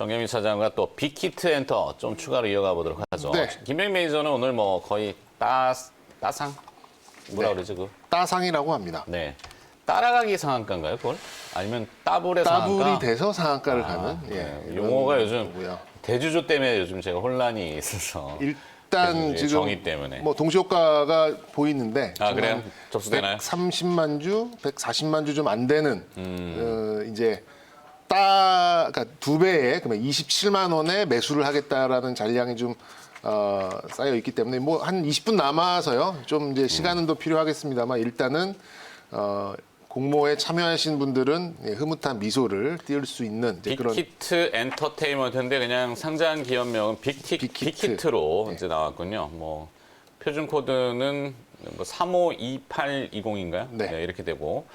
정경민 차장과 또 빅히트 엔터 좀 추가로 이어가 보도록 하죠. 네. 김병민 매니저는 오늘 뭐 거의 따상? 뭐라 네. 그러지, 따상이라고 합니다. 네. 따라가기 상한가인가요, 그걸? 아니면 따블의 따블이 상한가? 돼서 상한가를 가는 네. 예, 용어가 이런 요즘 거고요. 대주주 때문에 요즘 제가 혼란이 있어서. 일단 대주주의 지금 정의 때문에. 뭐 동시효과가 보이는데 아, 지금 그래요? 한 접수되나요? 130만 주, 140만 주 좀 안 되는 이제 그러니까 2배에 그러면 27만 원에 매수를 하겠다라는 잔량이 좀 쌓여 있기 때문에 뭐 한 20분 남아서요. 좀 이제 시간은 더 필요하겠습니다만 일단은 공모에 참여하신 분들은 흐뭇한 미소를 띄울 수 있는 이제 그런 빅히트 엔터테인먼트인데 그냥 상장 기업명은 빅히트로 네. 이제 나왔군요. 뭐 표준 코드는 뭐 352820인가요? 네. 이렇게 되고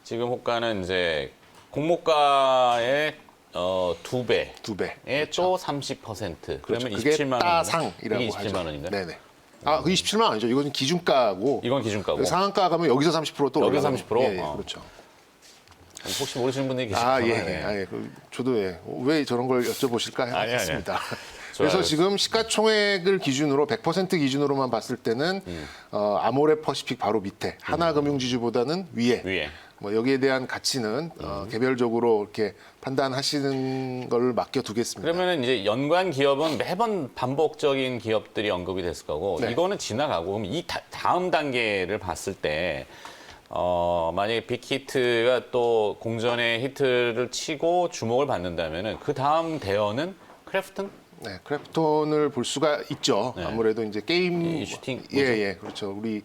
지금 호가는 이제 공모가의 2배에 2배. 또 30%. 그렇죠. 그러면 그게 27만 원. 따상이라고 이게 27만 하죠. 원인가요? 네네. 그 27만 원 아니죠. 이건 기준가고. 이건 기준가고. 상한가 가면 여기서 30%또 여기서 올라가는. 30%? 예, 어. 그렇죠. 혹시 모르시는 분들이 계실까요? 저도 왜 저런 걸 여쭤보실까 아니. 했습니다. 좋아요. 그래서 지금 시가총액을 기준으로 100% 기준으로만 봤을 때는 아모레 퍼시픽 바로 밑에 하나금융지주보다는 위에. 뭐 여기에 대한 가치는 개별적으로 이렇게 판단하시는 걸 맡겨두겠습니다. 그러면은 이제 연관 기업은 매번 반복적인 기업들이 언급이 됐을 거고 네. 이거는 지나가고 그럼 이 다음 단계를 봤을 때 만약에 빅히트가 또 공전의 히트를 치고 주목을 받는다면은 그 다음 대어는 크래프튼? 네, 크래프톤을 볼 수가 있죠. 네. 아무래도 이제 게임 이 슈팅 뭐죠? 예, 그렇죠. 우리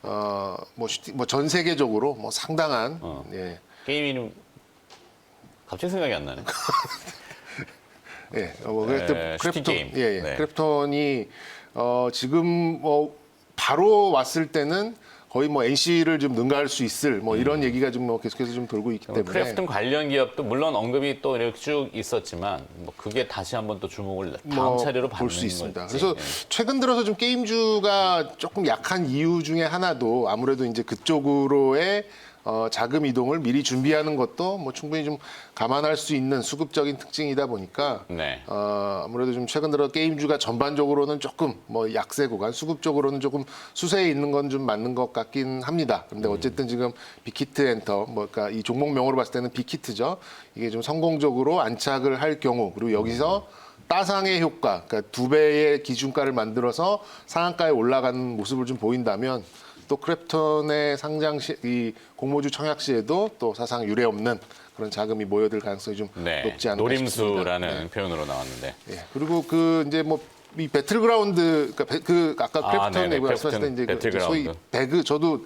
뭐 슈팅 뭐 전 세계적으로 뭐 상당한 예. 게임 이름 갑자기 생각이 안 나네. 예. 뭐 그래도 슈팅 게임. 예. 네. 크래프톤이 지금 뭐 바로 왔을 때는 거의 뭐 NC를 좀 능가할 수 있을 뭐 이런 얘기가 좀 뭐 계속해서 좀 돌고 있기 때문에 크래프튼 관련 기업도 물론 언급이 또 이렇게 쭉 있었지만 뭐 그게 다시 한번 또 주목을 다음 차례로 받는 볼 수 있습니다. 거지. 그래서 예. 최근 들어서 좀 게임주가 조금 약한 이유 중에 하나도 아무래도 이제 그쪽으로의 자금 이동을 미리 준비하는 것도 뭐 충분히 좀 감안할 수 있는 수급적인 특징이다 보니까 네. 아무래도 좀 최근 들어 게임주가 전반적으로는 조금 뭐 약세 구간, 수급적으로는 조금 수세에 있는 건 좀 맞는 것 같긴 합니다. 그런데 어쨌든 지금 빅히트 엔터, 뭐 그러니까 이 종목명으로 봤을 때는 빅히트죠. 이게 좀 성공적으로 안착을 할 경우 그리고 여기서 따상의 효과, 그러니까 2배의 기준가를 만들어서 상한가에 올라가는 모습을 좀 보인다면 또 크래프톤의 상장 시, 이 공모주 청약 시에도 또 사상 유례 없는 그런 자금이 모여들 가능성이 좀 네. 높지 않을까 싶습니다. 노림수라는 표현으로 나왔는데. 예. 그리고 그 이제 뭐 이 배틀그라운드 그 아까 크래프톤 네네. 얘기 말씀하실 때 이제 그 배틀그라운드. 소위 배그 저도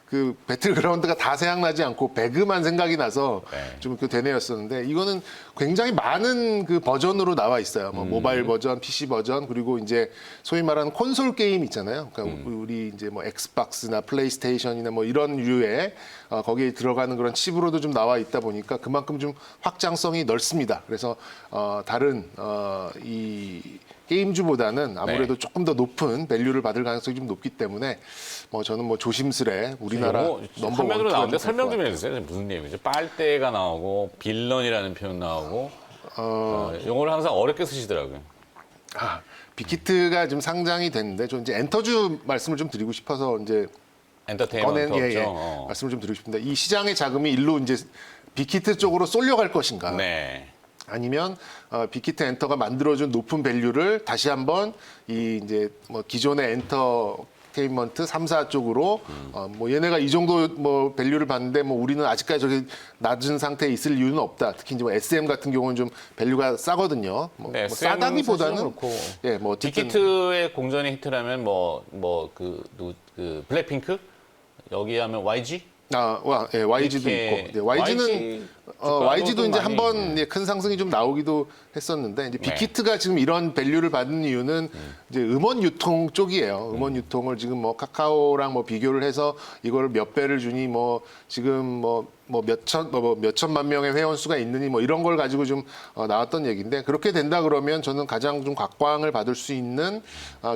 그 배틀그라운드가 다 생각나지 않고 배그만 생각이 나서 네. 좀 그 되뇌였었는데 이거는 굉장히 많은 그 버전으로 나와 있어요. 뭐 모바일 버전, PC 버전 그리고 이제 소위 말하는 콘솔 게임 있잖아요. 그러니까 우리 이제 뭐 엑스박스나 플레이스테이션이나 뭐 이런 류의 거기에 들어가는 그런 칩으로도 좀 나와 있다 보니까 그만큼 좀 확장성이 넓습니다. 그래서 다른 이 게임주보다는 아무래도 네. 조금 더 높은 밸류를 받을 가능성이 좀 높기 때문에 뭐 저는 뭐 조심스레 우리나라 넘버 화면으로 원 나오는데 설명 좀 해주세요. 무슨 내용이죠? 빨대가 나오고 빌런이라는 표현 나오고 용어를 항상 어렵게 쓰시더라고요. 빅히트가 지금 상장이 됐는데 저 이제 엔터주 말씀을 좀 드리고 싶어서 이제 엔터테인먼트 예, 없죠. 말씀을 좀 드리고 싶습니다. 이 시장의 자금이 일로 이제 빅히트 쪽으로 쏠려갈 것인가? 네. 아니면 빅히트 엔터가 만들어준 높은 밸류를 다시 한번 이 이제 뭐 기존의 엔터테인먼트 3사 쪽으로 뭐 얘네가 이 정도 뭐 밸류를 받는데 뭐 우리는 아직까지 저기 낮은 상태에 있을 이유는 없다. 특히 이제 뭐 SM 같은 경우는 좀 밸류가 싸거든요. 뭐, 네, 뭐 싸다기보다는 그렇고. 예, 뭐 어쨌든 빅히트의 공전의 히트라면 그 블랙핑크 여기 하면 YG YG도 이렇게 있고. 네, YG는 주가도 YG도 좀 이제 많이, 한번 큰 상승이 좀 나오기도 했었는데 이제 네. 빅히트가 지금 이런 밸류를 받은 이유는 이제 음원 유통 쪽이에요. 음원 유통을 지금 뭐 카카오랑 뭐 비교를 해서 이걸 몇 배를 주니 뭐 지금 뭐 몇천만 명의 회원 수가 있느니 뭐 이런 걸 가지고 좀 나왔던 얘기인데 그렇게 된다 그러면 저는 가장 좀 각광을 받을 수 있는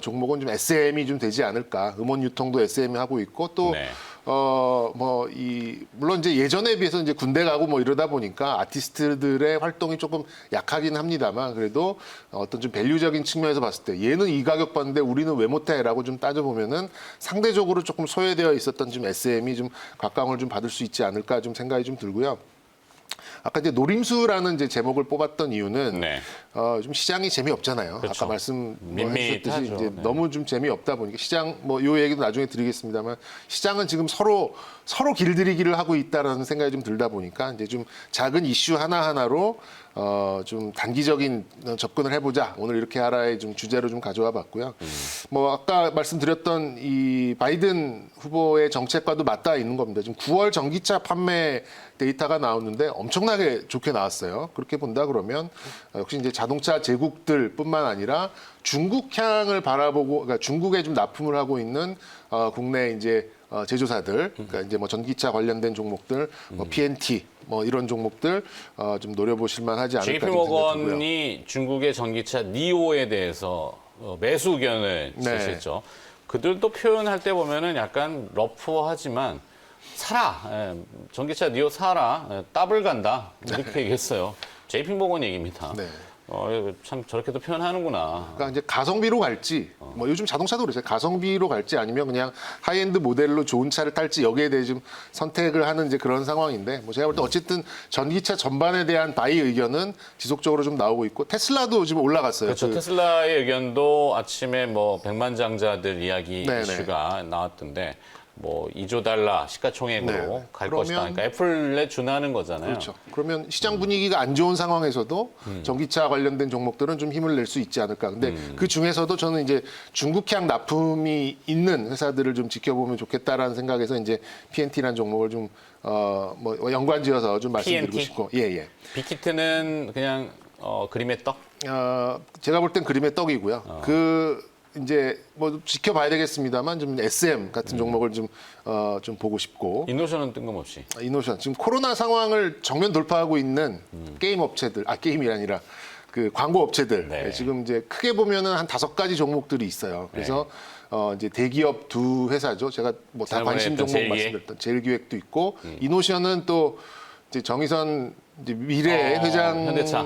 종목은 좀 SM이 좀 되지 않을까. 음원 유통도 SM이 하고 있고 또 네. 물론 이제 예전에 비해서 이제 군대 가고 뭐 이러다 보니까 아티스트들의 활동이 조금 약하긴 합니다만 그래도 어떤 좀 밸류적인 측면에서 봤을 때 얘는 이 가격 받는데 우리는 왜 못해라고 좀 따져보면은 상대적으로 조금 소외되어 있었던 좀 SM이 좀 각광을 좀 받을 수 있지 않을까 좀 생각이 좀 들고요. 아까 이제 노림수라는 이제 제목을 뽑았던 이유는 네. 좀 시장이 재미없잖아요. 그렇죠. 아까 말씀 밋밋하죠. 하셨듯이 이제 네. 너무 좀 재미없다 보니까 시장 요 얘기도 나중에 드리겠습니다만 시장은 지금 서로 길들이기를 하고 있다라는 생각이 좀 들다 보니까 이제 좀 작은 이슈 하나하나로 좀 단기적인 접근을 해보자. 오늘 이렇게 하라의 좀 주제로 좀 가져와 봤고요. 뭐 아까 말씀드렸던 이 바이든 후보의 정책과도 맞닿아 있는 겁니다. 지금 9월 전기차 판매 데이터가 나오는데 엄청나게 좋게 나왔어요. 그렇게 본다 그러면 역시 이제 자동차 제국들뿐만 아니라 중국향을 바라보고, 그러니까 중국에 좀 납품을 하고 있는 국내 이제 제조사들, 그러니까 이제 뭐 전기차 관련된 종목들, 뭐 PNT, 뭐 이런 종목들 좀 노려보실 만하지 않을까 JP 좀 생각이 들고요. 모건이 중국의 전기차 니오에 대해서 매수 의견을 네. 제시했죠. 그들도 표현할 때 보면은 약간 러프하지만 사라, 전기차 니오 사라, 더블 간다 이렇게 얘기했어요. JP 모건 얘기입니다. 네. 참 저렇게도 표현하는구나. 그러니까 이제 가성비로 갈지, 뭐 요즘 자동차도 그러세요. 가성비로 갈지 아니면 그냥 하이엔드 모델로 좋은 차를 탈지 여기에 대해 좀 선택을 하는 이제 그런 상황인데, 뭐 제가 볼 때 어쨌든 전기차 전반에 대한 바이 의견은 지속적으로 좀 나오고 있고 테슬라도 지금 올라갔어요. 그렇죠. 테슬라의 의견도 아침에 뭐 백만장자들 이야기 네네. 이슈가 나왔던데 뭐 2조 달러 시가총액으로 네. 갈 그러면- 것이다. 그러니까 애플에 준하는 거잖아요. 그렇죠. 그러면 시장 분위기가 안 좋은 상황에서도 전기차 관련된 종목들은 좀 힘을 낼 수 있지 않을까. 근데 그 중에서도 저는 이제 중국향 납품이 있는 회사들을 좀 지켜보면 좋겠다라는 생각에서 이제 PNT라는 종목을 좀 뭐 연관지어서 좀 말씀드리고 PNT? 싶고, 예. 빅히트는 그냥 그림의 떡. 제가 볼 땐 그림의 떡이고요. 이제 뭐 지켜봐야 되겠습니다만 좀 SM 같은 종목을 좀 보고 싶고. 인노션은 뜬금없이. 이노션 지금 코로나 상황을 정면 돌파하고 있는 게임 업체들, 게임이 아니라 그 광고 업체들 네. 지금 이제 크게 보면은 한 5가지 종목들이 있어요. 그래서 이제 대기업 두 회사죠. 제가 뭐 다 지난번에 관심 했던 종목 제일기획? 말씀드렸던 제일기획도 있고 이노션은 또 이제 정의선 이제 미래 회장이 현대차.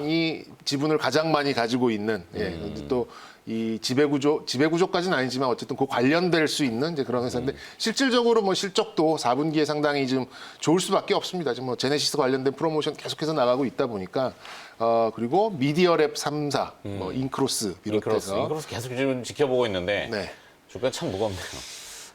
지분을 가장 많이 가지고 있는 근데 또 이 지배구조까지는 아니지만 어쨌든 그 관련될 수 있는 이제 그런 회사인데 실질적으로 뭐 실적도 4분기에 상당히 좀 좋을 수밖에 없습니다. 지금 뭐 제네시스 관련된 프로모션 계속해서 나가고 있다 보니까 그리고 미디어랩 3사, 뭐 인크로스 비롯해서 인크로스 계속 지금 지켜보고 있는데 네. 주가 참 무겁네요.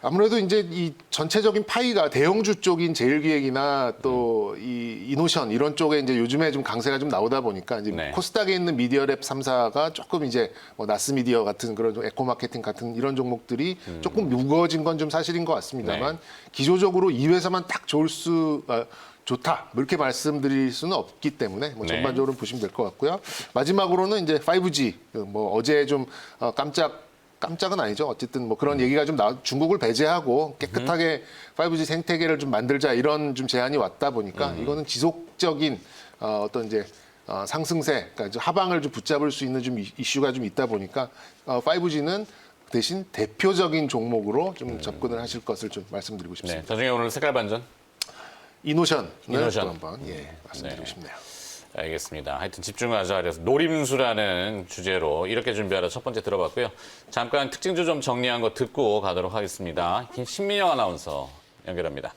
아무래도 이제 이 전체적인 파이가 대형주 쪽인 제일기획이나 또 이 이노션 이런 쪽에 이제 요즘에 좀 강세가 좀 나오다 보니까 이제 네. 코스닥에 있는 미디어랩 3사가 조금 이제 뭐 나스미디어 같은 그런 좀 에코마케팅 같은 이런 종목들이 조금 무거워진 건 좀 사실인 것 같습니다만 네. 기조적으로 이 회사만 딱 좋다 뭐 이렇게 말씀드릴 수는 없기 때문에 뭐 네. 전반적으로 보시면 될 것 같고요. 마지막으로는 이제 5G 뭐 어제 좀 깜짝은 아니죠. 어쨌든 뭐 그런 얘기가 좀 중국을 배제하고 깨끗하게 5G 생태계를 좀 만들자 이런 좀 제안이 왔다 보니까 이거는 지속적인 어떤 이제 상승세, 그러니까 이제 하방을 좀 붙잡을 수 있는 좀 이슈가 좀 있다 보니까 5G는 대신 대표적인 종목으로 좀 접근을 하실 것을 좀 말씀드리고 네. 싶습니다. 나중에 오늘 색깔 반전. 이노션을 이노션. 또 한번 말씀드리고 네. 싶네요. 알겠습니다. 하여튼 집중하자. 그래서 노림수라는 주제로 이렇게 준비하다 첫 번째 들어봤고요. 잠깐 특징주 좀 정리한 거 듣고 가도록 하겠습니다. 신민영 아나운서 연결합니다.